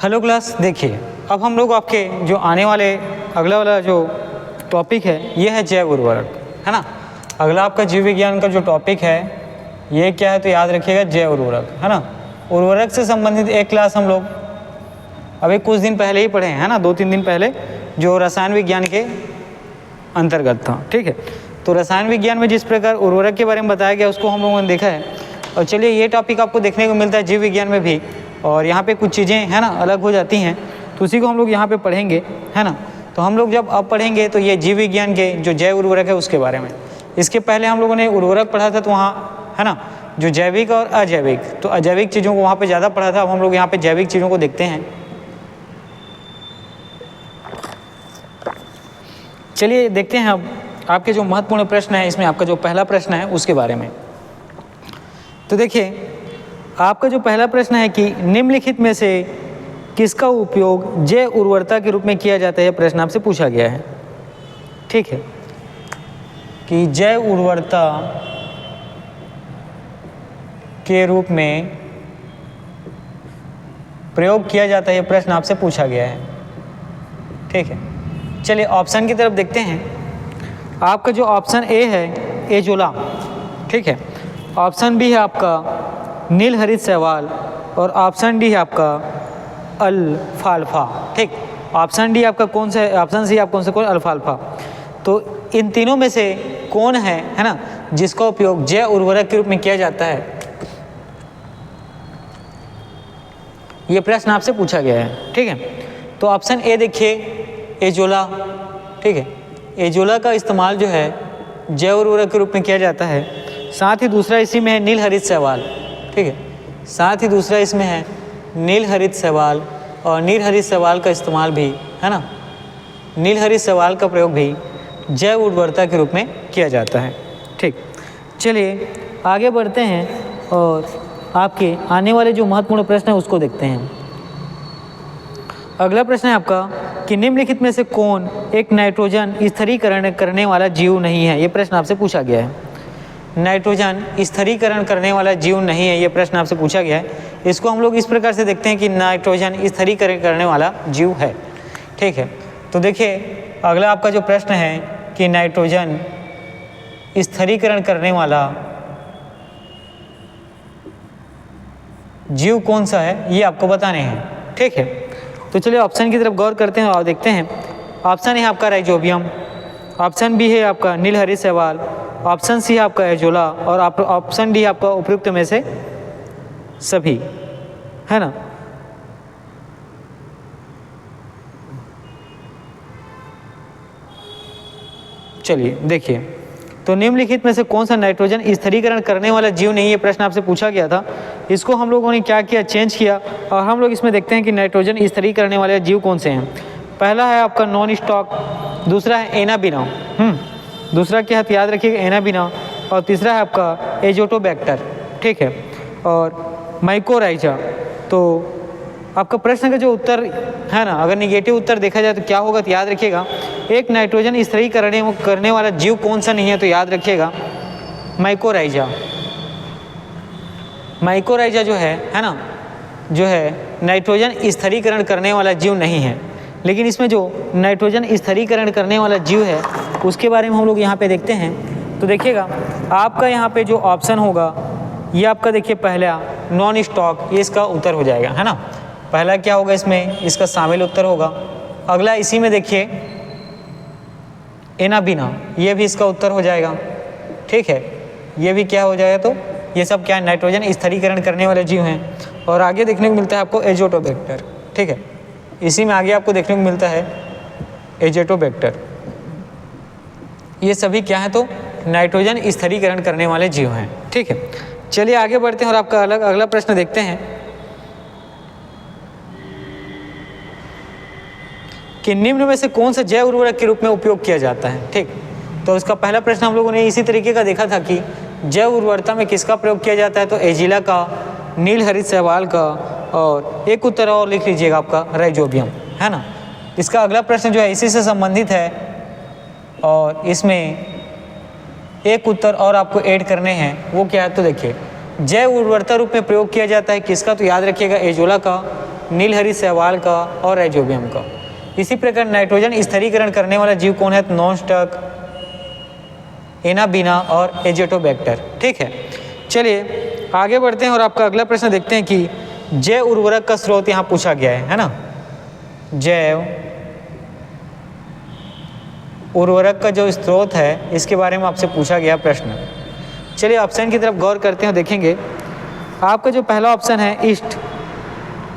Hello class, देखिए अब हम लोग आपके जो आने वाले अगला वाला जो टॉपिक है ये है जैव उर्वरक, है ना। अगला आपका जीव विज्ञान का जो टॉपिक है ये क्या है तो याद रखिएगा, जैव उर्वरक, है ना। उर्वरक से संबंधित एक क्लास हम लोग अभी कुछ दिन पहले ही पढ़े हैं ना, 2-3 दिन पहले, जो रसायन विज्ञान के अंतर्गत था। ठीक है, तो रसायन विज्ञान में जिस प्रकार उर्वरक के बारे में बताया गया उसको हम लोगों ने देखा है। और चलिए ये टॉपिक आपको देखने को मिलता है जीव विज्ञान में भी, और यहाँ पे कुछ चीज़ें है ना अलग हो जाती हैं, तो उसी को हम लोग यहाँ पे पढ़ेंगे, है ना। तो हम लोग जब अब पढ़ेंगे तो ये जीव विज्ञान के जो जैव उर्वरक है उसके बारे में। इसके पहले हम लोगों ने उर्वरक पढ़ा था, तो वहाँ है ना जो जैविक और अजैविक, तो अजैविक चीज़ों को वहाँ पर ज़्यादा पढ़ा था। अब हम लोग यहाँ पर जैविक चीज़ों को देखते हैं। चलिए देखते हैं अब आपके जो महत्वपूर्ण प्रश्न है, इसमें आपका जो पहला प्रश्न है उसके बारे में। तो देखिए आपका जो पहला प्रश्न है कि निम्नलिखित में से किसका उपयोग जैव उर्वरता के रूप में किया जाता है, यह प्रश्न आपसे पूछा गया है। ठीक है, कि जैव उर्वरता के रूप में प्रयोग किया जाता है, यह प्रश्न आपसे पूछा गया है। ठीक है, चलिए ऑप्शन की तरफ देखते हैं। आपका जो ऑप्शन ए है एजोला, ठीक है, ऑप्शन बी है आपका नील हरित शैवाल, और ऑप्शन डी है आपका अल्फाल्फा। ठीक, ऑप्शन डी आपका कौन सा है, ऑप्शन सी आपका कौन सा, कौन अल्फाल्फा। तो इन तीनों में से कौन है ना जिसका उपयोग जैव उर्वरक के रूप में किया जाता है, ये प्रश्न आपसे पूछा गया है। ठीक है, तो ऑप्शन ए देखिए एजोला। ठीक है, एजोला का इस्तेमाल जो है जैव उर्वरक के रूप में किया जाता है। साथ ही दूसरा इसी में है नील हरित शैवाल। ठीक है, साथ ही दूसरा इसमें है नील हरित शैवाल, और नील हरित शैवाल का इस्तेमाल भी है ना, नील हरित शैवाल का प्रयोग भी जैव उर्वरता के रूप में किया जाता है। ठीक, चलिए आगे बढ़ते हैं और आपके आने वाले जो महत्वपूर्ण प्रश्न है उसको देखते हैं। अगला प्रश्न है आपका कि निम्नलिखित में से कौन एक नाइट्रोजन स्थिरीकरण करने वाला जीव नहीं है, ये प्रश्न आपसे पूछा गया है। नाइट्रोजन स्थिरीकरण करने वाला जीव नहीं है, ये प्रश्न आपसे पूछा गया है। इसको हम लोग इस प्रकार से देखते हैं कि नाइट्रोजन स्थिरीकरण करने वाला जीव है। ठीक है, तो देखिए अगला आपका जो प्रश्न है कि नाइट्रोजन स्थिरीकरण करने वाला जीव कौन सा है ये आपको बताने हैं। ठीक है, तो चलिए ऑप्शन की तरफ गौर करते हैं और देखते हैं। ऑप्शन है आपका राइजोबियम, ऑप्शन बी है आपका नील हरित शैवाल, ऑप्शन सी है आपका एजोला, और ऑप्शन डी आपका उपयुक्त में से सभी, है ना। चलिए देखिए, तो निम्नलिखित में से कौन सा नाइट्रोजन स्थिरीकरण करने वाला जीव नहीं, ये प्रश्न आपसे पूछा गया था। इसको हम लोगों ने क्या किया, चेंज किया, और हम लोग इसमें देखते हैं कि नाइट्रोजन स्थिरीकरण करने वाले जीव कौन से हैं। पहला है आपका नॉन स्टॉक, दूसरा है एनाबिना, दूसरा क्या है तो याद रखिएगा एनाबिना, और तीसरा है आपका एजोटोबैक्टर। ठीक है, और माइकोराइजा। तो आपका प्रश्न का जो उत्तर है ना, अगर निगेटिव उत्तर देखा जाए तो क्या होगा तो याद रखिएगा, एक नाइट्रोजन स्थिरीकरण करने वाला जीव कौन सा नहीं है तो याद रखिएगा माइकोराइजा। माइकोराइजा जो है ना, जो है नाइट्रोजन स्थिरीकरण करने वाला जीव नहीं है। लेकिन इसमें जो नाइट्रोजन स्थिरीकरण करने वाला जीव है उसके बारे में हम लोग यहाँ पे देखते हैं। तो देखिएगा आपका यहाँ पे जो ऑप्शन होगा ये आपका देखिए पहला नॉन स्टॉक, ये इसका उत्तर हो जाएगा, है ना। पहला क्या होगा इसमें, इसका शामिल उत्तर होगा। अगला इसी में देखिए एनाबिना, ये भी इसका उत्तर हो जाएगा। ठीक है, ये भी क्या हो जाएगा, तो ये सब क्या है, नाइट्रोजन स्थिरीकरण करने वाले जीव हैं। और आगे देखने को मिलता है आपको एजोटोबैक्टर। ठीक है, इसी में आगे आपको देखने को मिलता है एजोटोबैक्टर। ये सभी क्या है तो नाइट्रोजन स्थिरीकरण करने वाले जीव हैं। ठीक है, चलिए आगे बढ़ते हैं और आपका अगला प्रश्न देखते हैं कि निम्न में से कौन सा जैव उर्वरक के रूप में उपयोग किया जाता है। ठीक, तो इसका पहला प्रश्न हम लोगों ने इसी तरीके का देखा था कि जैव उर्वरता में किसका प्रयोग किया जाता है, तो एजिला का, नील हरित शैवाल का, और एक उत्तर और लिख लीजिएगा आपका राइजोबियम, है ना। इसका अगला प्रश्न जो है इसी से संबंधित है, और इसमें एक उत्तर और आपको ऐड करने हैं। वो क्या है तो देखिए जैव उर्वरता रूप में प्रयोग किया जाता है किसका, तो याद रखिएगा एजोला का, नीलहरी शैवाल का और राइजोबियम का। इसी प्रकार नाइट्रोजन स्थिरीकरण करने वाला जीव कौन है, तो नॉनस्टक, एनाबीना और एजेटोबैक्टर। ठीक है, चलिए आगे बढ़ते हैं और आपका अगला प्रश्न देखते हैं कि जैव उर्वरक का स्रोत यहाँ पूछा गया है ना। जैव उर्वरक का जो स्रोत है इसके बारे में आपसे पूछा गया प्रश्न। चलिए ऑप्शन की तरफ गौर करते हैं, देखेंगे आपका जो पहला ऑप्शन है ईस्ट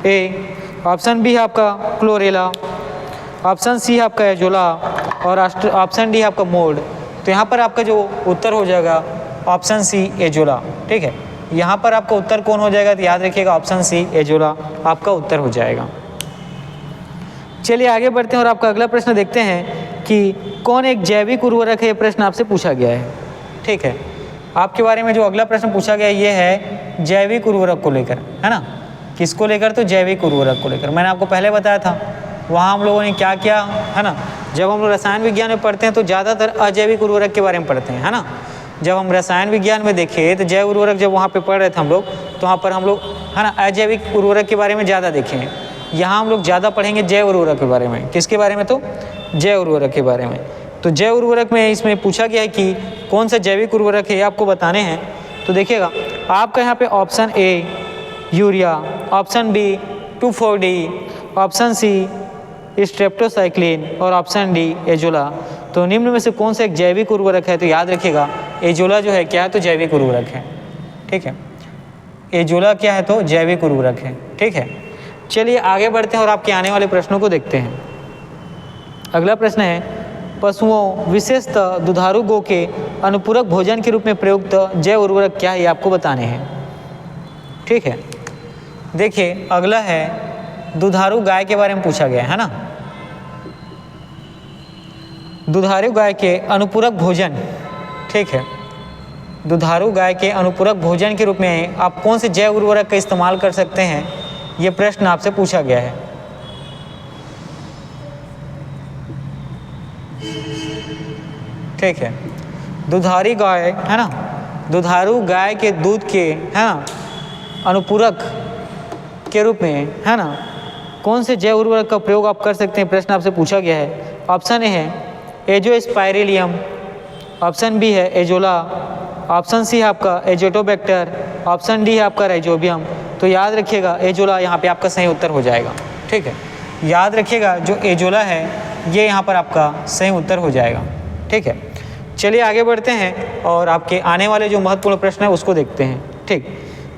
ए, ऑप्शन बी है आपका क्लोरेला, ऑप्शन सी है आपका एजोला और ऑप्शन डी है आपका मोल्ड। तो यहाँ पर आपका जो उत्तर हो जाएगा ऑप्शन सी एजोला। ठीक है, यहाँ पर आपका उत्तर कौन हो जाएगा, तो याद रखिएगा ऑप्शन सी एजोला आपका उत्तर हो जाएगा। चलिए आगे बढ़ते हैं और आपका अगला प्रश्न देखते हैं कि कौन एक जैविक उर्वरक है, ये प्रश्न आपसे पूछा गया है। ठीक है, आपके बारे में जो अगला प्रश्न पूछा गया ये है जैविक उर्वरक को लेकर, है ना। किसको लेकर, तो जैविक उर्वरक को लेकर। मैंने आपको पहले बताया था वहाँ हम लोगों ने क्या किया, है ना। जब हम लोग रसायन विज्ञान में पढ़ते हैं तो ज़्यादातर अजैविक उर्वरक के बारे में पढ़ते हैं, है ना। जब हम रसायन विज्ञान में देखे तो जैव उर्वरक जब वहाँ पे पढ़ रहे थे हम लोग, तो वहाँ पर हम लोग, है ना, अजैविक उर्वरक के बारे में ज़्यादा देखे हैं। यहाँ हम लोग ज़्यादा पढ़ेंगे जैव उर्वरक के बारे में। किसके बारे में, तो जैव उर्वरक के बारे में। तो जैव उर्वरक में इसमें पूछा गया है कि कौन सा जैविक उर्वरक है, ये आपको बताने हैं। तो देखिएगा आपका यहाँ पे option A urea, option B 2,4-D, option C streptocycline और ऑप्शन डी एजोला। तो निम्न में से कौन सा एक जैविक उर्वरक है, तो याद रखिएगा एजोला जो है क्या है, तो जैविक उर्वरक है। ठीक है, एजोला क्या है, तो जैविक उर्वरक है। ठीक है, चलिए आगे बढ़ते हैं और आपके आने वाले प्रश्नों को देखते हैं। अगला प्रश्न है पशुओं विशेषतः दुधारू गौ के अनुपूरक भोजन के रूप में प्रयुक्त जैव उर्वरक क्या है, ये आपको बताने हैं। ठीक है, देखिए अगला है दुधारू गाय के बारे में पूछा गया है ना। दुधारू गाय के अनुपूरक भोजन, ठीक है, दुधारू गाय के अनुपूरक भोजन के रूप में आप कौन से जैव उर्वरक का इस्तेमाल कर सकते हैं, ये प्रश्न आपसे पूछा गया है। ठीक है, दुधारी गाय, है ना, दुधारू गाय के दूध के, है ना, अनुपूरक के रूप में, है ना, कौन से जैव उर्वरक का प्रयोग आप कर सकते हैं, प्रश्न आपसे पूछा गया है। ऑप्शन ए है एजोस्पाइरिलियम, ऑप्शन बी है एजोला, ऑप्शन सी है आपका एजेटोबैक्टर, ऑप्शन डी है आपका राइजोबियम। तो याद रखिएगा एजोला यहाँ पे आपका सही उत्तर हो जाएगा। ठीक है, याद रखिएगा जो एजोला है ये यहाँ पर आपका सही उत्तर हो जाएगा। ठीक है, चलिए आगे बढ़ते हैं और आपके आने वाले जो महत्वपूर्ण प्रश्न है उसको देखते हैं। ठीक,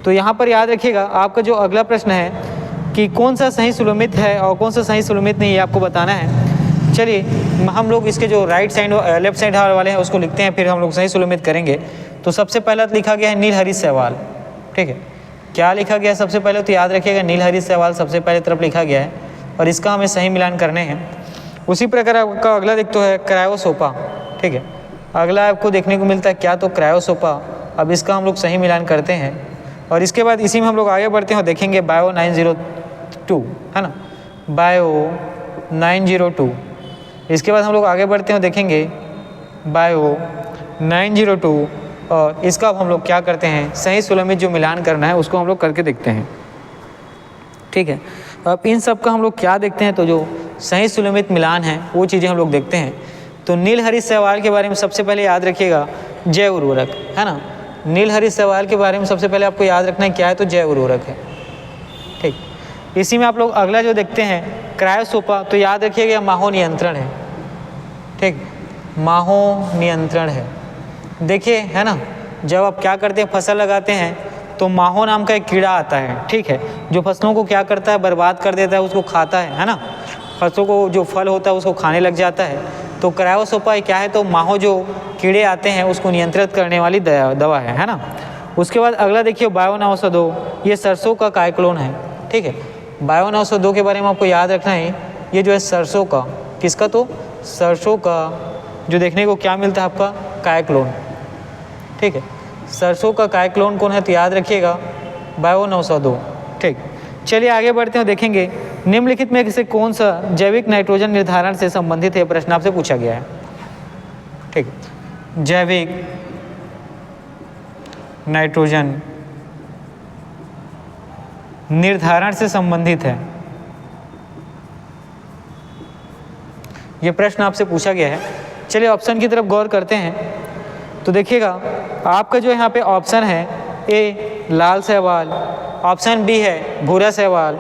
तो यहाँ पर याद रखिएगा आपका जो अगला प्रश्न है कि कौन सा सही सुलमित है और कौन सा सही सुलमित नहीं है, आपको बताना है। चलिए हम लोग इसके जो राइट साइड लेफ्ट साइड वाले हैं उसको लिखते हैं, फिर हम लोग सही सुलमित करेंगे। तो सबसे पहला लिखा गया है नीलहरी शैवाल। ठीक है, क्या लिखा गया है सबसे पहले, तो याद रखिएगा नीलहरी शैवाल सबसे पहले तरफ लिखा गया है और इसका हमें सही मिलान करने हैं। उसी प्रकार आपका अगला देख तो है क्रायोसोपा। ठीक है, अगला आपको देखने को मिलता है क्या, तो क्रायोसोपा। अब इसका हम लोग सही मिलान करते हैं और इसके बाद इसी में हम लोग आगे बढ़ते हैं और देखेंगे बायो 902, है ना, बायो 902। इसके बाद हम लोग आगे बढ़ते हैं और देखेंगे बायो 902 और इसका अब हम लोग क्या करते हैं, सही सुलमित जो मिलान करना है उसको हम लोग करके देखते हैं। ठीक है, अब इन सब का हम लोग क्या देखते हैं, तो जो सही सुलमित मिलान है वो चीज़ें हम लोग देखते हैं। तो नीलहरी शैवाल के बारे में सबसे पहले याद रखिएगा जैव उर्वरक, है ना। नीलहरी शैवाल के बारे में सबसे पहले आपको याद रखना है क्या है, तो जैव उर्वरक है। ठीक, इसी में आप लोग अगला जो देखते हैं क्रायोसोपा, तो याद रखिएगा माहो नियंत्रण है। ठीक, माहो नियंत्रण है। देखिए, है ना, जब आप क्या करते हैं फसल लगाते हैं तो माहो नाम का एक कीड़ा आता है। ठीक है, जो फसलों को क्या करता है, बर्बाद कर देता है, उसको खाता है ना, फसलों को जो फल होता है उसको खाने लग जाता है। तो क्रायोसोपा क्या है, तो माहो जो कीड़े आते हैं उसको नियंत्रित करने वाली दवा है ना। उसके बाद अगला देखिए बायो 902, ये सरसों का कायक्लोन है। ठीक है, बायो 902 के बारे में आपको याद रखना है, ये जो है सरसों का, किसका, तो सरसों का जो देखने को क्या मिलता है आपका, कायक्लोन। ठीक है, सरसों का कायक्लोन कौन है, तो याद रखिएगा बायो 902। ठीक, चलिए आगे बढ़ते हैं, देखेंगे निम्नलिखित में से कौन सा जैविक नाइट्रोजन निर्धारण से संबंधित है, प्रश्न आपसे पूछा गया है। ठीक, जैविक नाइट्रोजन निर्धारण से संबंधित है। ये प्रश्न आपसे पूछा गया है। चलिए ऑप्शन की तरफ गौर करते हैं। तो देखिएगा आपका जो यहाँ पे ऑप्शन है, ए लाल शैवाल, ऑप्शन बी है भूरा शैवाल,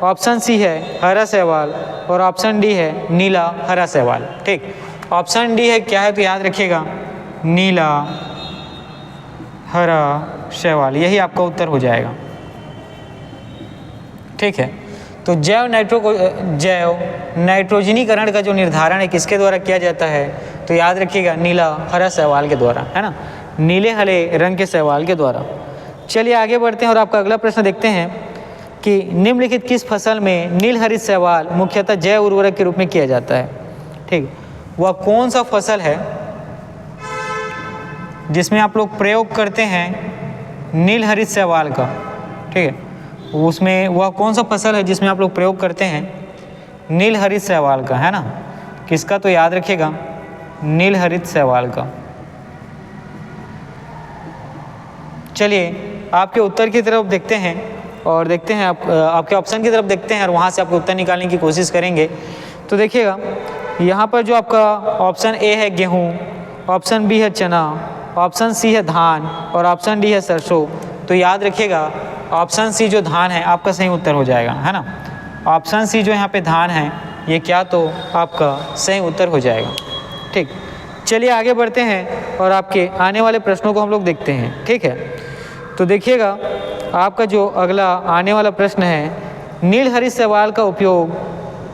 ऑप्शन सी है हरा शैवाल और ऑप्शन डी है नीला हरा शैवाल। ठीक, ऑप्शन डी है क्या है तो याद रखिएगा नीला हरा शैवाल, यही आपका उत्तर हो जाएगा। ठीक है, तो जैव नाइट्रोजनीकरण का जो निर्धारण है किसके द्वारा किया जाता है तो याद रखिएगा नीला हरा शैवाल के द्वारा, है ना, नीले हरे रंग के शैवाल के द्वारा। चलिए आगे बढ़ते हैं और आपका अगला प्रश्न देखते हैं कि निम्नलिखित किस फसल में नील हरित शैवाल मुख्यतः जैव उर्वरक के रूप में किया जाता है। ठीक, वह कौन सा फसल है जिसमें आप लोग प्रयोग करते हैं नील हरित शैवाल का। ठीक है, उसमें वह कौन सा फसल है जिसमें आप लोग प्रयोग करते हैं नील हरित शैवाल का, है ना, किसका तो याद रखिएगा नील हरित शैवाल का। चलिए आपके उत्तर की तरफ देखते हैं और देखते हैं आपके ऑप्शन की तरफ देखते हैं और वहाँ से आपके उत्तर निकालने की कोशिश करेंगे। तो देखिएगा यहाँ पर जो आपका ऑप्शन ए है गेहूँ, ऑप्शन बी है चना, ऑप्शन सी है धान और ऑप्शन डी है सरसों। तो याद रखिएगा ऑप्शन सी जो धान है आपका सही उत्तर हो जाएगा, है ना। ऑप्शन सी जो यहाँ पे धान है ये क्या तो आपका सही उत्तर हो जाएगा। ठीक, चलिए आगे बढ़ते हैं और आपके आने वाले प्रश्नों को हम लोग देखते हैं। ठीक है, तो देखिएगा आपका जो अगला आने वाला प्रश्न है नील हरित शैवाल का उपयोग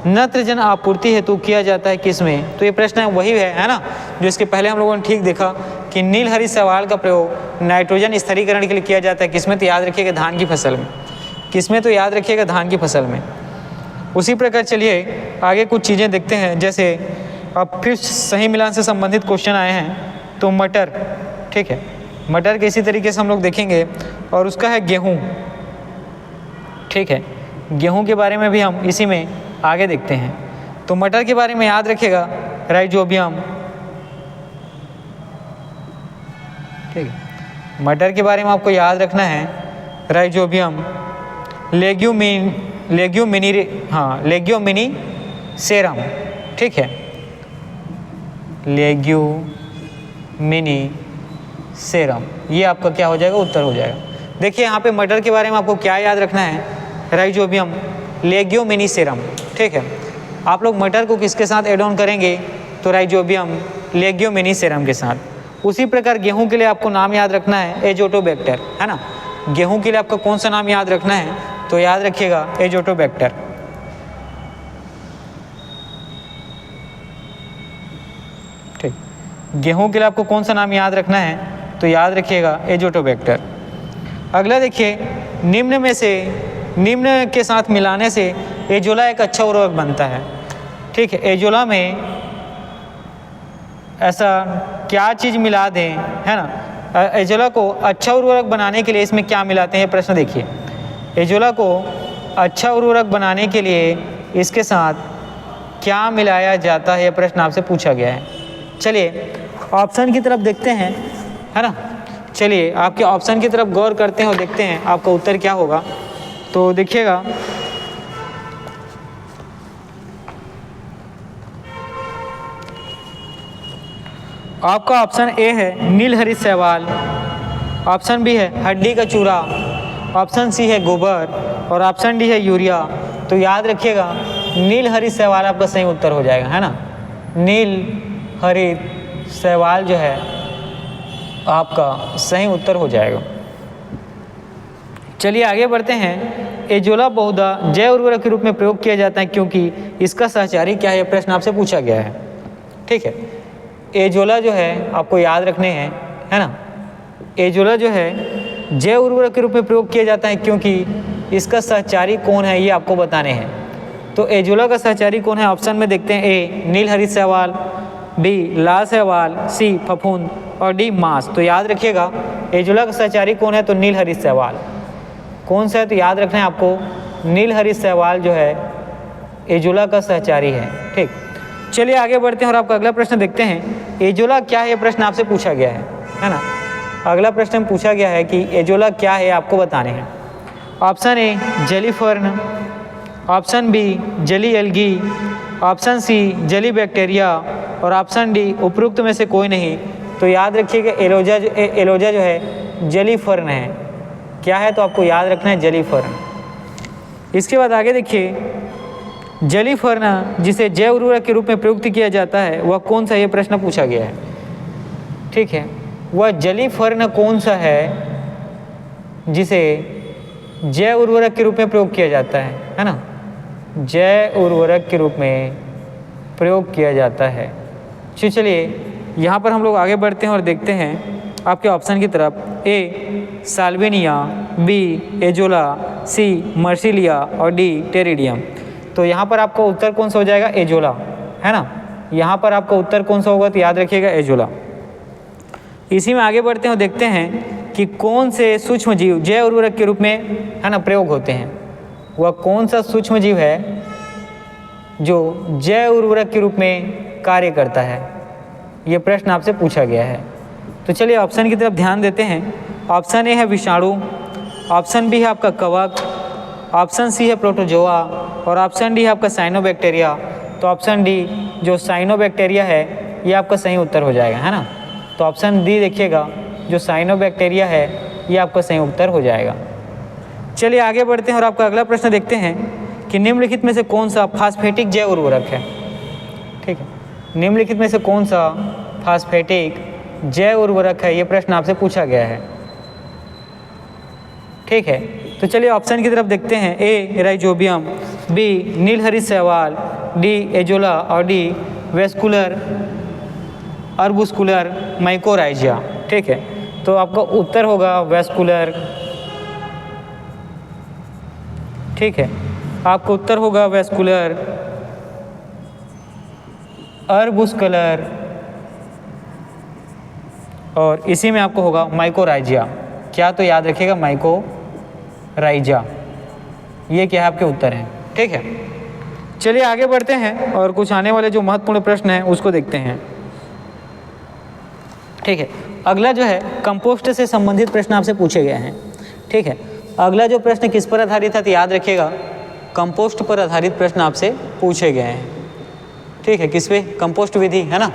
नत्रजन आपूर्ति हेतु किया जाता है किसमें। तो ये प्रश्न वही है ना, जो इसके पहले हम लोगों ने ठीक देखा कि नील हरित शैवाल का प्रयोग नाइट्रोजन स्थिरीकरण के लिए किया जाता है किसमें तो याद रखिएगा धान की फसल में। किसमें तो याद रखिएगा धान की फसल में। उसी प्रकार चलिए आगे कुछ चीज़ें देखते हैं, जैसे अब फिर सही मिलान से संबंधित क्वेश्चन आए हैं। तो मटर, ठीक है, मटर के इसी तरीके से हम लोग देखेंगे और उसका है गेहूँ। ठीक है, गेहूँ के बारे में भी हम इसी में आगे देखते हैं। तो मटर के बारे में याद रखिएगा राइजोबियम। ठीक है, मटर के बारे में आपको याद रखना है राइजोबियम, लेग्यूमिनी सेरम। ठीक है, लेग्यूमिनी सेरम, ये आपका क्या हो जाएगा उत्तर हो जाएगा। देखिए यहाँ पे मटर के बारे में आपको क्या याद रखना है राइजोबियम लेग्यूमिनी सेरम। ठीक है, आप लोग मटर को किसके साथ एड ऑन करेंगे तो राइजोबियम लेग्यूमिनी सेरम के साथ। उसी प्रकार गेहूं के लिए आपको नाम याद रखना है एजोटोबैक्टर, है ना। गेहूं के लिए आपका कौन सा नाम याद रखना है तो याद रखिएगा एजोटोबैक्टर। ठीक, गेहूं के लिए आपको कौन सा नाम याद रखना है तो याद रखिएगा एजोटोबैक्टर। अगला देखिए, निम्न के साथ मिलाने से एजोला एक अच्छा उर्वरक बनता है। ठीक है, एजोला में ऐसा क्या चीज़ मिला दें, है ना, एजोला को अच्छा उर्वरक बनाने के लिए इसमें क्या मिलाते हैं ये प्रश्न देखिए। एजोला को अच्छा उर्वरक बनाने के लिए इसके साथ क्या मिलाया जाता है, यह प्रश्न आपसे पूछा गया है। चलिए ऑप्शन की तरफ देखते हैं, है ना। चलिए आपके ऑप्शन की तरफ गौर करते हैं और देखते हैं आपका उत्तर क्या होगा। तो देखिएगा आपका ऑप्शन ए है नील हरित शैवाल, ऑप्शन बी है हड्डी का चूरा, ऑप्शन सी है गोबर और ऑप्शन डी है यूरिया। तो याद रखिएगा नील हरित शैवाल आपका सही उत्तर हो जाएगा, है ना। नील हरित शैवाल जो है आपका सही उत्तर हो जाएगा। चलिए आगे बढ़ते हैं। एजोला बहुधा जैव उर्वरक के रूप में प्रयोग किया जाता है क्योंकि इसका सहचारी क्या है, यह प्रश्न आपसे पूछा गया है। ठीक है, एजोला जो है आपको याद रखने हैं, है ना। एजोला जो है जैव उर्वरक के रूप में प्रयोग किया जाता है क्योंकि इसका सहचारी कौन है ये आपको बताने हैं। तो एजोला का सहचारी कौन है, ऑप्शन में देखते हैं ए नील हरित शैवाल, बी लाल शैवाल, सी फफूंद और डी मांस। तो याद रखिएगा एजोला का सहचारी कौन है तो नील हरित शैवाल। कौन सा है तो याद रखना है आपको नील हरित शैवाल जो है एजोला का सहचारी है। ठीक, चलिए आगे बढ़ते हैं और आपका अगला प्रश्न देखते हैं। एजोला क्या है, यह प्रश्न आपसे पूछा गया है ना। अगला प्रश्न पूछा गया है कि एजोला क्या है आपको बताने हैं। ऑप्शन ए जली फर्न, ऑप्शन बी जली एल्गी, ऑप्शन सी जली बैक्टीरिया और ऑप्शन डी उपरोक्त में से कोई नहीं। तो याद रखिएगा एलोजा जो है जली फर्न है। क्या है तो आपको याद रखना है जली फर्न। इसके बाद आगे देखिए, जली फर्न जिसे जैव उर्वरक के रूप में प्रयुक्त किया जाता है वह कौन सा, ये प्रश्न पूछा गया है। ठीक है, वह जली फर्न कौन सा है जिसे जैव उर्वरक के रूप में प्रयोग किया जाता है ना, जैव उर्वरक के रूप में प्रयोग किया जाता है। चलिए यहाँ पर हम लोग आगे बढ़ते हैं और देखते हैं आपके ऑप्शन की तरफ। ए साल्विनिया, बी एजोला, सी मर्सिलिया और डी टेरिडियम। तो यहाँ पर आपका उत्तर कौन सा हो जाएगा, एजोला, है ना। यहाँ पर आपका उत्तर कौन सा होगा, तो याद रखिएगा एजोला। इसी में आगे बढ़ते हैं और देखते हैं कि कौन से सूक्ष्म जीव जैव उर्वरक के रूप में, है ना, प्रयोग होते हैं। वह कौन सा सूक्ष्म जीव है जो जैव उर्वरक के रूप में कार्य करता है, ये प्रश्न आपसे पूछा गया है। तो चलिए ऑप्शन की तरफ ध्यान देते हैं। ऑप्शन ए है विषाणु, ऑप्शन बी है आपका कवक, ऑप्शन सी है प्रोटोजोआ और ऑप्शन डी है आपका साइनोबैक्टीरिया। तो ऑप्शन डी जो साइनोबैक्टीरिया है ये आपका सही उत्तर हो जाएगा, है ना। तो ऑप्शन डी देखिएगा, जो साइनोबैक्टीरिया है ये आपका सही उत्तर हो जाएगा। चलिए आगे बढ़ते हैं और आपका अगला प्रश्न देखते हैं कि निम्नलिखित में से कौन सा फास्फेटिक जैव उर्वरक है। ठीक है, निम्नलिखित में से कौन सा फास्फेटिक जैव उर्वरक है, ये प्रश्न आपसे पूछा गया है। ठीक है, तो चलिए ऑप्शन की तरफ देखते हैं। ए राइजोबियम, बी नीलहरित शैवाल, डी एजोला और डी वेस्कुलर अर्बुस्कुलर माइकोराइजिया। ठीक है, तो आपका उत्तर होगा वेस्कुलर। ठीक है, आपका उत्तर होगा वेस्कुलर अर्बुस्कुलर और इसी में आपको होगा माइकोराइजिया। क्या, तो याद रखिएगा माइकोराइजिया। ये क्या है, आपके उत्तर हैं। ठीक है, चलिए आगे बढ़ते हैं और कुछ आने वाले जो महत्वपूर्ण प्रश्न हैं उसको देखते हैं। ठीक है, अगला जो है कंपोस्ट से संबंधित प्रश्न आपसे पूछे गए हैं। ठीक है, अगला जो प्रश्न किस पर आधारित था, तो याद रखिएगा कंपोस्ट पर आधारित प्रश्न आपसे पूछे गए हैं। ठीक है, किस पे, कंपोस्ट विधि, है ना।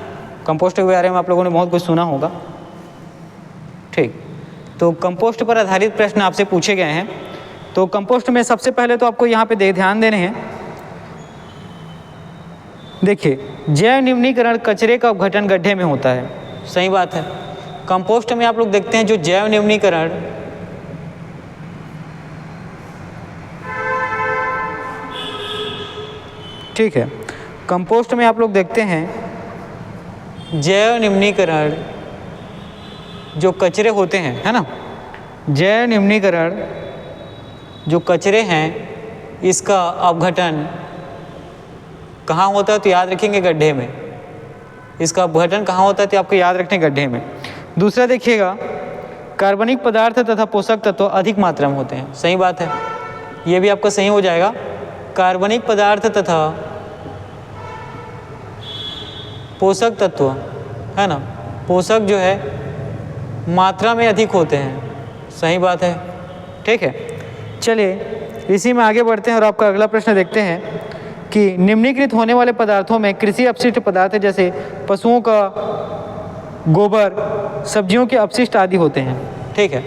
कंपोस्ट के बारे में आप लोगों ने बहुत कुछ सुना होगा। ठीक, तो कंपोस्ट पर आधारित प्रश्न आपसे पूछे गए हैं। तो कंपोस्ट में सबसे पहले तो आपको यहाँ पे ध्यान देने हैं। देखिए, जैव निम्नीकरण कचरे का अपघटन गड्ढे में होता है। सही बात है। कंपोस्ट में आप लोग देखते हैं जो जैव निम्नीकरण ठीक है, कंपोस्ट में आप लोग देखते हैं जैव निम्नीकरण जो कचरे होते हैं, है ना, जैव निम्नीकरण जो कचरे हैं इसका अपघटन कहाँ होता है, तो याद रखेंगे गड्ढे में। इसका अपघटन कहाँ होता है, तो आपको याद रखने गड्ढे में। दूसरा देखिएगा, कार्बनिक पदार्थ तथा पोषक तत्व अधिक मात्रा में होते हैं। सही बात है, ये भी आपका सही हो जाएगा। कार्बनिक पदार्थ तथा पोषक तत्व, है ना, पोषक जो है मात्रा में अधिक होते हैं। सही बात है। ठीक है, चलिए इसी में आगे बढ़ते हैं और आपका अगला प्रश्न देखते हैं कि निम्नीकृत होने वाले पदार्थों में कृषि अपशिष्ट पदार्थ जैसे पशुओं का गोबर, सब्जियों के अपशिष्ट आदि होते हैं। ठीक है,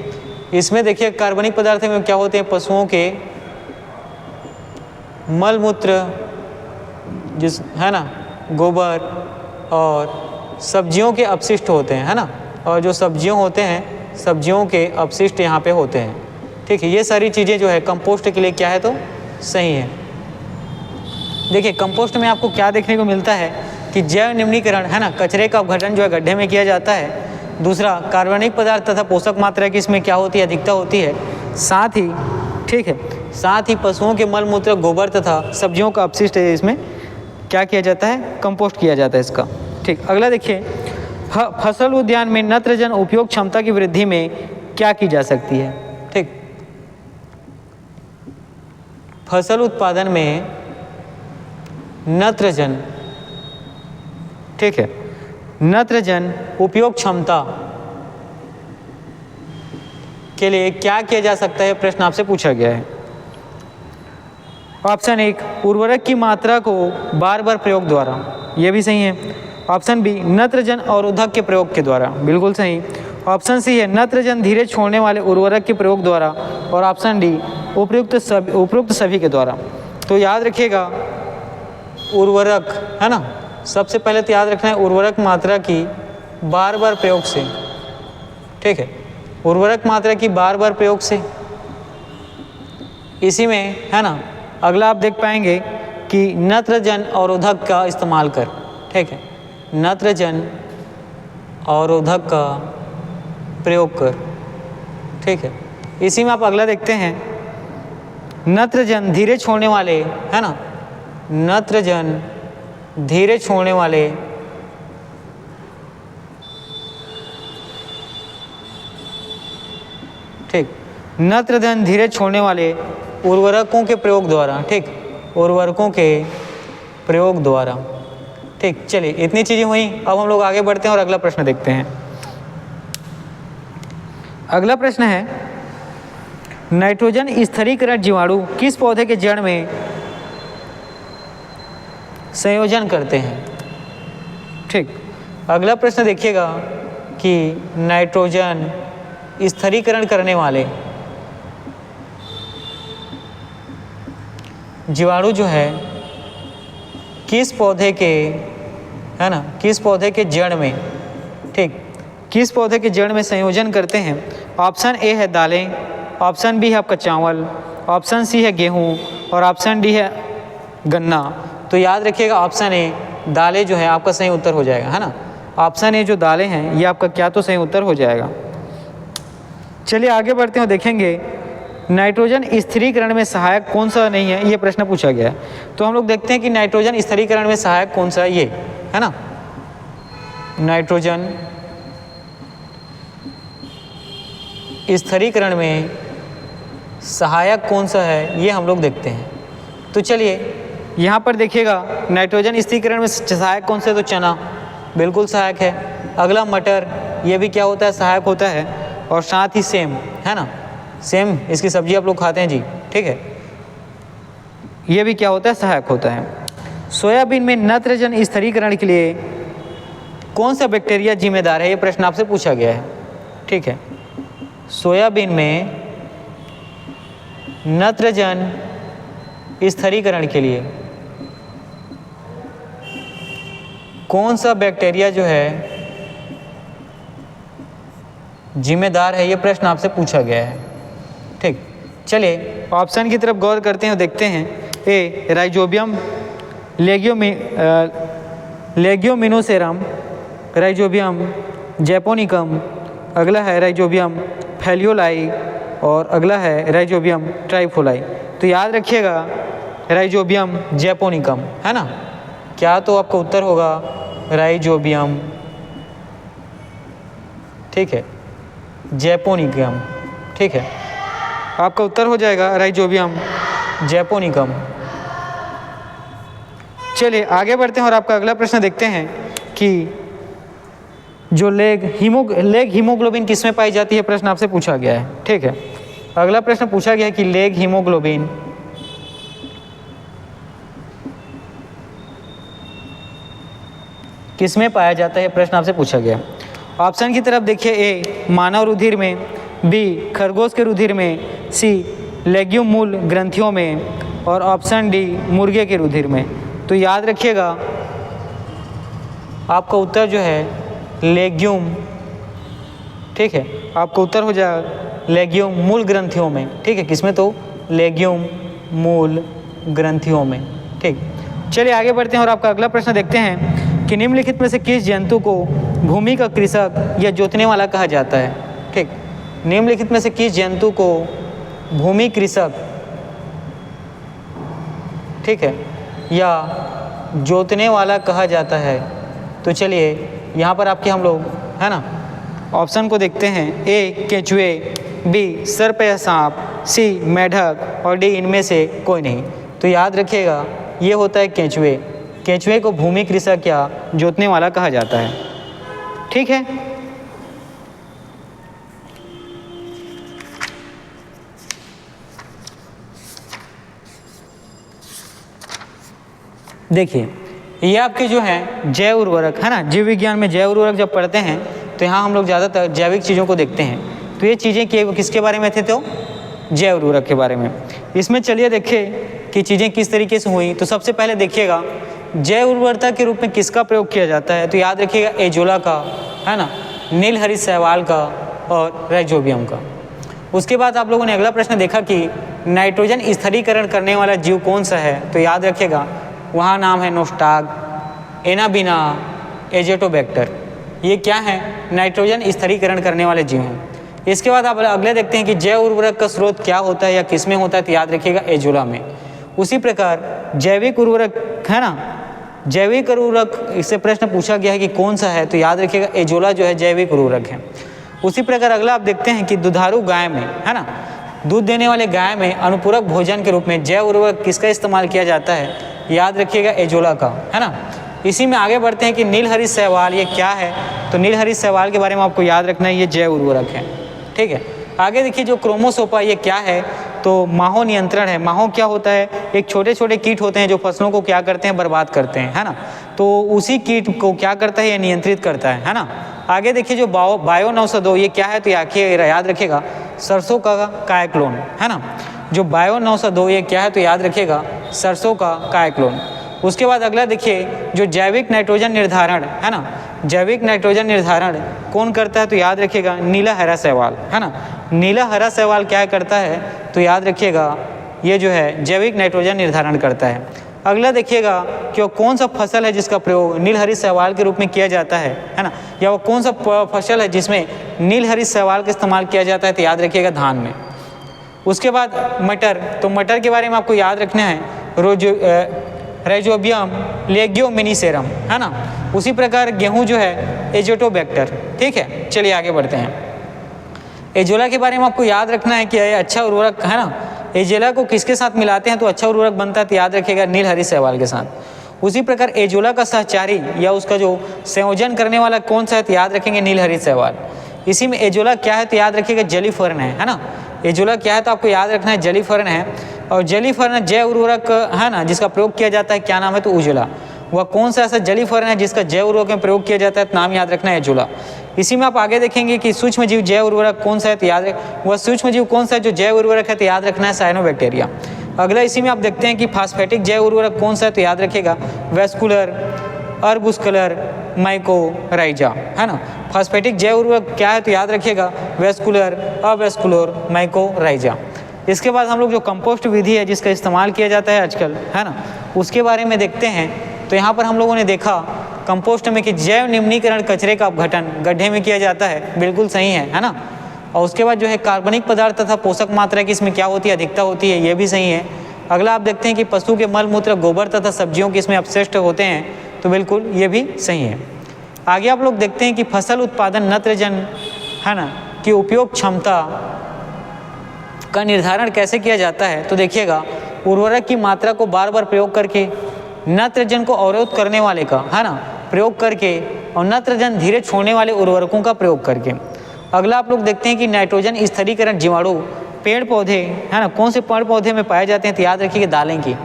इसमें देखिए कार्बनिक पदार्थ में क्या होते हैं, पशुओं के मल मूत्र, जिस, है ना, गोबर और सब्जियों के अपशिष्ट होते हैं, है ना। और जो सब्जियों होते हैं, सब्जियों के अपशिष्ट यहाँ पे होते हैं। ठीक है, ये सारी चीज़ें जो है कंपोस्ट के लिए क्या है, तो सही है। देखिए कंपोस्ट में आपको क्या देखने को मिलता है कि जैव निम्नीकरण, है ना, कचरे का अपघटन जो है गड्ढे में किया जाता है। दूसरा, कार्बनिक पदार्थ तथा पोषक मात्रा की इसमें क्या होती है, अधिकता होती है। साथ ही, ठीक है, साथ ही पशुओं के मल मूत्र, गोबर तथा सब्जियों का अपशिष्ट है, इसमें क्या किया जाता है, कंपोस्ट किया जाता है इसका। ठीक, अगला देखिए, फसल उद्यान में नत्रजन उपयोग क्षमता की वृद्धि में क्या की जा सकती है। ठीक, फसल उत्पादन में नत्रजन, ठीक है, नत्रजन उपयोग क्षमता के लिए क्या किया जा सकता है, प्रश्न आपसे पूछा गया है। ऑप्शन 1 उर्वरक की मात्रा को बार बार प्रयोग द्वारा, ये भी सही है। ऑप्शन बी नत्रजन अवरोधक के प्रयोग के द्वारा, बिल्कुल सही। ऑप्शन सी है नत्रजन धीरे छोड़ने वाले उर्वरक के प्रयोग द्वारा, और ऑप्शन डी उपयुक्त सभी के द्वारा। तो याद रखिएगा उर्वरक, है ना, सबसे पहले तो याद रखना है उर्वरक मात्रा की बार बार प्रयोग से, ठीक है, उर्वरक मात्रा की बार बार प्रयोग से। इसी में, है ना, अगला आप देख पाएंगे कि नत्रजन अवरोधक का इस्तेमाल कर, ठीक है, नत्रजन अवरोधक का प्रयोग कर, ठीक है। इसी में आप अगला देखते हैं नत्रजन धीरे छोड़ने वाले, है ना, नत्रजन धीरे छोड़ने वाले ठीक, नत्रजन धीरे छोड़ने वाले उर्वरकों के प्रयोग द्वारा, ठीक, उर्वरकों के प्रयोग द्वारा, ठीक। चलिए इतनी चीज़ें हुई, अब हम लोग आगे बढ़ते हैं और अगला प्रश्न देखते हैं। अगला प्रश्न है नाइट्रोजन स्थिरीकरण जीवाणु किस पौधे के जड़ में संयोजन करते हैं, ठीक। अगला प्रश्न देखिएगा कि नाइट्रोजन स्थिरीकरण करने वाले जीवाणु जो है किस पौधे के, है ना, किस पौधे के जड़ में, ठीक, किस पौधे के जड़ में संयोजन करते हैं। ऑप्शन ए है दालें, ऑप्शन बी है आपका चावल, ऑप्शन सी है गेहूं, और ऑप्शन डी है गन्ना। तो याद रखिएगा ऑप्शन ए दालें जो है आपका सही उत्तर हो जाएगा, है ना। ऑप्शन ए जो दालें हैं ये आपका क्या तो सही उत्तर हो जाएगा। चलिए आगे बढ़ते हैं, देखेंगे नाइट्रोजन स्थिरीकरण में सहायक कौन सा नहीं है, ये प्रश्न पूछा गया है। तो हम लोग देखते हैं कि नाइट्रोजन स्थिरीकरण में सहायक कौन सा है, ये है ना, नाइट्रोजन स्थिरीकरण में सहायक कौन सा है ये हम लोग देखते हैं। तो चलिए यहाँ पर देखिएगा नाइट्रोजन स्थिरीकरण में सहायक कौन सा है, तो चना बिल्कुल सहायक है। अगला मटर, ये भी क्या होता है, सहायक होता है। और साथ ही सेम, है ना, सेम इसकी सब्जी आप लोग खाते हैं जी, ठीक है, ये भी क्या होता है, सहायक होता है। सोयाबीन में नत्रजन स्थिरीकरण के लिए कौन सा बैक्टीरिया जिम्मेदार है, ये प्रश्न आपसे पूछा गया है, ठीक है। सोयाबीन में नत्रजन स्थिरीकरण के लिए कौन सा बैक्टीरिया जो है जिम्मेदार है, ये प्रश्न आपसे पूछा गया है, ठीक। चलिए ऑप्शन की तरफ गौर करते हैं और देखते हैं। ए राइजोबियम लेग्योमिनोसेरम, राइजोबियम जैपोनिकम, अगला है राइजोबियम फैलियोलाई, और अगला है राइजोबियम ट्राइफोलाई। तो याद रखिएगा राइजोबियम जैपोनिकम, है ना, क्या तो आपका उत्तर होगा राइजोबियम, ठीक है, जैपोनिकम, ठीक है, आपका उत्तर हो जाएगा राइजोबियम जैपोनिकम। चलिए आगे बढ़ते हैं और आपका अगला प्रश्न देखते हैं कि जो लेग हीमोग्लोबिन किसमें पाई जाती है, प्रश्न आपसे पूछा गया है, ठीक है। अगला प्रश्न पूछा गया है कि लेग हीमोग्लोबिन किसमें पाया जाता है, प्रश्न आपसे पूछा गया। ऑप्शन की तरफ देखिए, ए मानव रुधिर में, बी खरगोश के रुधिर में, सी लेग्यूम मूल ग्रंथियों में, और ऑप्शन डी मुर्गे के रुधिर में। तो याद रखिएगा आपका उत्तर जो है लेग्यूम, ठीक है, आपका उत्तर हो जाएगा लेग्यूम मूल ग्रंथियों में, ठीक है, किसमें, तो लेग्यूम मूल ग्रंथियों में, ठीक। चलिए आगे बढ़ते हैं और आपका अगला प्रश्न देखते हैं कि निम्नलिखित में से किस जंतु को भूमि का कृषक या जोतने वाला कहा जाता है, ठीक। निम्नलिखित में से किस जंतु को भूमि कृषक, ठीक है, या जोतने वाला कहा जाता है। तो चलिए यहाँ पर आपके हम लोग, है ना, ऑप्शन को देखते हैं। ए केंचुए, बी सर्प या सांप, सी मेढक, और डी इनमें से कोई नहीं। तो याद रखिएगा ये होता है केंचुए। केंचुए को भूमि कृषक या जोतने वाला कहा जाता है, ठीक है। देखिए ये आपके जो है जैव उर्वरक है ना, जीव विज्ञान में जैव उर्वरक जब पढ़ते हैं तो यहाँ हम लोग ज़्यादातर जैविक चीज़ों को देखते हैं। तो ये चीज़ें किसके बारे में थे, तो जैव उर्वरक के बारे में। इसमें चलिए देखें कि चीज़ें किस तरीके से हुई। तो सबसे पहले देखिएगा जैव उर्वरता के रूप में किसका प्रयोग किया जाता है, तो याद रखिएगा एजोला का, है ना, नीलहरित शैवाल का और राइजोबियम का। उसके बाद आप लोगों ने अगला प्रश्न देखा कि नाइट्रोजन स्थिरीकरण करने वाला जीव कौन सा है, तो याद रखिएगा वहाँ नाम है नोस्टाग, एनाबिना, एजेटोबैक्टर। ये क्या है, नाइट्रोजन स्थिरीकरण करने वाले जीव हैं। इसके बाद आप अगले देखते हैं कि जैव उर्वरक का स्रोत क्या होता है या किस में होता है, तो याद रखिएगा एजोला में। उसी प्रकार जैविक उर्वरक है ना, जैविक उर्वरक इससे प्रश्न पूछा गया है कि कौन सा है, तो याद रखिएगा एजोला जो है जैविक उर्वरक है। उसी प्रकार अगला आप देखते हैं कि दुधारू गाय में, है ना, दूध देने वाले गाय में अनुपूरक भोजन के रूप में जैव उर्वरक किसका इस्तेमाल किया जाता है, याद रखिएगा एजोला का, है ना। इसी में आगे बढ़ते हैं कि नीलहरित शैवाल ये क्या है, तो नीलहरित शैवाल के बारे में आपको याद रखना है, ये जैव उर्वरक है, ठीक है। आगे देखिए जो क्रोमोसोपा ये क्या है, तो माहो नियंत्रण है। माहो क्या होता है, एक छोटे छोटे कीट होते हैं जो फसलों को क्या करते हैं, बर्बाद करते हैं, है ना। तो उसी कीट को क्या करता है, ये नियंत्रित करता है ना। आगे देखिए जो बायो 902 ये क्या है, तो याद रखिएगा सरसों का कायक्लोन, है ना। जो बायो 902 ये क्या है, तो याद रखिएगा सरसों का कायक्लोन। उसके बाद अगला देखिए जो जैविक नाइट्रोजन निर्धारण, है ना, जैविक नाइट्रोजन निर्धारण कौन करता है, तो याद रखिएगा नीला हरा शैवाल, है ना। नीला हरा शैवाल क्या करता है, तो याद रखिएगा ये जो है जैविक नाइट्रोजन निर्धारण करता है। अगला देखिएगा कि वो कौन सा फसल है जिसका प्रयोग नीलहरित शैवाल के रूप में किया जाता है ना, या वो कौन सा फसल है जिसमें नीलहरित शैवाल का इस्तेमाल किया जाता है, तो याद रखिएगा धान में। उसके बाद मटर, तो मटर के बारे में आपको याद रखना है राइजोबियम लेग्यूमिनिसेरम, है ना। उसी प्रकार गेहूं जो है एजेटोबैक्टर, ठीक है। चलिए आगे बढ़ते हैं। एजोला के बारे में आपको याद रखना है कि अच्छा उर्वरक, है ना, एजोला को किसके साथ मिलाते हैं तो अच्छा उर्वरक बनता है, तो याद रखिएगा नीलहरित शैवाल के साथ। उसी प्रकार एजोला का सहचारी या उसका जो संयोजन करने वाला कौन सा है, तो याद रखेंगे नीलहरित शैवाल। इसी में एजोला क्या है, तो याद रखिएगा जलीफर्न है ना। एजोला क्या है, तो आपको याद रखना है जलीफर्न है। और जलीफर्न जैव उर्वरक है ना जिसका प्रयोग किया जाता है, क्या नाम है, तो उजोला। वह कौन सा ऐसा जलीफर्न है जिसका जैव उर्वरक में प्रयोग किया जाता है, नाम याद रखना है एजोला। इसी में आप आगे देखेंगे कि सूक्ष्म जीव जैव उर्वरक कौन सा है, तो याद रख वह सूक्ष्म जीव कौन सा है जो जैव उर्वरक है, तो याद रखना है साइनोबैक्टीरिया। अगला इसी में आप देखते हैं कि फास्फेटिक जैव उर्वरक कौन सा है, तो याद रखिएगा वेस्कुलर, अर्बुस्कुलर, माइकोराइजा, है ना। फास्फेटिक जैव उर्वरक क्या है, तो याद रखिएगा वेस्कुलर, अवेस्कुलर, माइकोराइजा। इसके बाद हम लोग जो कंपोस्ट विधि है जिसका इस्तेमाल किया जाता है आजकल, है ना, उसके बारे में देखते हैं। तो यहाँ पर हम लोगों ने देखा कंपोस्ट में कि जैव निम्नीकरण कचरे का अपघटन गड्ढे में किया जाता है, बिल्कुल सही है ना। और उसके बाद जो है कार्बनिक पदार्थ तथा पोषक मात्रा की इसमें क्या होती है, अधिकता होती है, ये भी सही है। अगला आप देखते हैं कि पशु के मल मूत्र, गोबर तथा सब्जियों के इसमें अपशिष्ट होते हैं, तो बिल्कुल ये भी सही है। आगे आप लोग देखते हैं कि फसल उत्पादन नत्रजन, है ना, की उपयोग क्षमता का निर्धारण कैसे किया जाता है, तो देखिएगा उर्वरक की मात्रा को बार बार प्रयोग करके, नत्रजन को अवरोध करने वाले का, है ना, प्रयोग करके, और नत्रजन धीरे छोड़ने वाले उर्वरकों का प्रयोग करके। अगला आप लोग देखते हैं कि नाइट्रोजन स्थिरीकरण जीवाणु पेड़ पौधे, है ना, कौन से पेड़ पौधे में पाए जाते हैं, तो याद रखिए दालें की।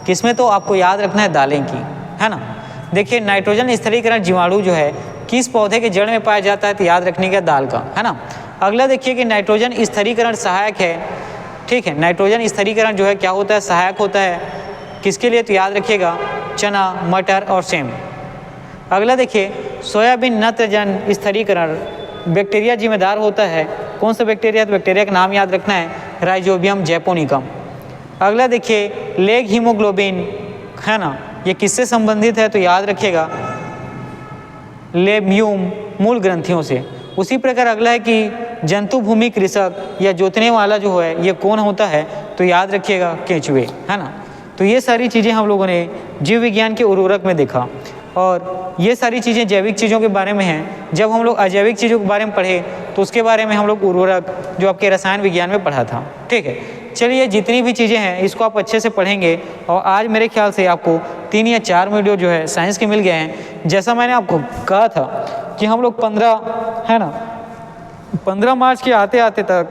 किसमें, तो आपको याद रखना है दालें की, है ना। देखिए नाइट्रोजन स्थिरीकरण जीवाणु जो है किस पौधे के जड़ में पाया जाता है, तो याद रखने का दाल का, है ना। अगला देखिए कि नाइट्रोजन स्थिरीकरण सहायक है, ठीक है। नाइट्रोजन स्थिरीकरण जो है क्या होता है, सहायक होता है किसके लिए, तो याद रखिएगा चना, मटर और सेम। अगला देखिए सोयाबीन नत्रजन स्थिरीकरण बैक्टीरिया जिम्मेदार होता है, कौन सा बैक्टीरिया, तो बैक्टीरिया का नाम याद रखना है राइजोबियम जैपोनिकम। अगला देखिए लेग हीमोग्लोबिन, है ना, ये किससे संबंधित है, तो याद रखिएगा लेम्यूम मूल ग्रंथियों से। उसी प्रकार अगला है कि जंतु भूमि कृषक या जोतने वाला जो है ये कौन होता है, तो याद रखिएगा केंचुए, है ना। तो ये सारी चीज़ें हम लोगों ने जीव विज्ञान के उर्वरक में देखा, और ये सारी चीज़ें जैविक चीज़ों के बारे में हैं। जब हम लोग अजैविक चीज़ों के बारे में पढ़े तो उसके बारे में हम लोग उर्वरक जो आपके रसायन विज्ञान में पढ़ा था, ठीक है। चलिए जितनी भी चीज़ें हैं इसको आप अच्छे से पढ़ेंगे, और आज मेरे ख्याल से आपको 3 या 4 वीडियो जो है साइंस के मिल गए हैं। जैसा मैंने आपको कहा था कि हम लोग 15 मार्च के आते आते तक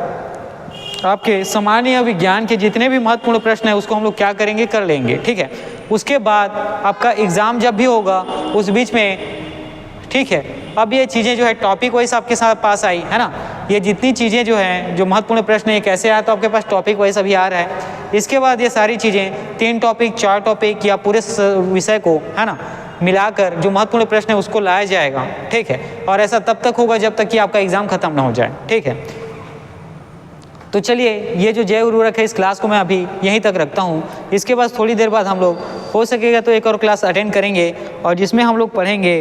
आपके सामान्य विज्ञान के जितने भी महत्वपूर्ण प्रश्न है उसको हम लोग क्या करेंगे, कर लेंगे, ठीक है। उसके बाद आपका एग्ज़ाम जब भी होगा उस बीच में, ठीक है, अब ये चीज़ें जो है टॉपिक वाइज आपके साथ पास आई है ना, ये जितनी चीज़ें जो हैं जो महत्वपूर्ण प्रश्न है कैसे आया, तो आपके पास टॉपिक वाइज अभी आ रहा है। इसके बाद ये सारी चीज़ें 3 टॉपिक 4 टॉपिक या पूरे विषय को है ना मिलाकर जो महत्वपूर्ण प्रश्न है उसको लाया जाएगा, ठीक है। और ऐसा तब तक होगा जब तक कि आपका एग्ज़ाम खत्म ना हो जाए, ठीक है। तो चलिए ये जो जैव उर्वरक है इस क्लास को मैं अभी यहीं तक रखता हूँ। इसके बाद थोड़ी देर बाद हम लोग हो सकेगा तो एक और क्लास अटेंड करेंगे और जिसमें हम लोग पढ़ेंगे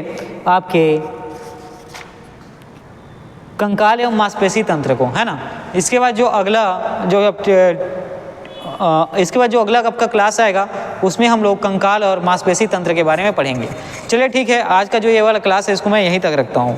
आपके कंकाल एवं मांसपेशी तंत्र को, है ना। इसके बाद जो अगला आपका क्लास आएगा उसमें हम लोग कंकाल और मांसपेशी तंत्र के बारे में पढ़ेंगे। चलिए ठीक है, आज का जो ये वाला क्लास है इसको मैं यहीं तक रखता हूँ।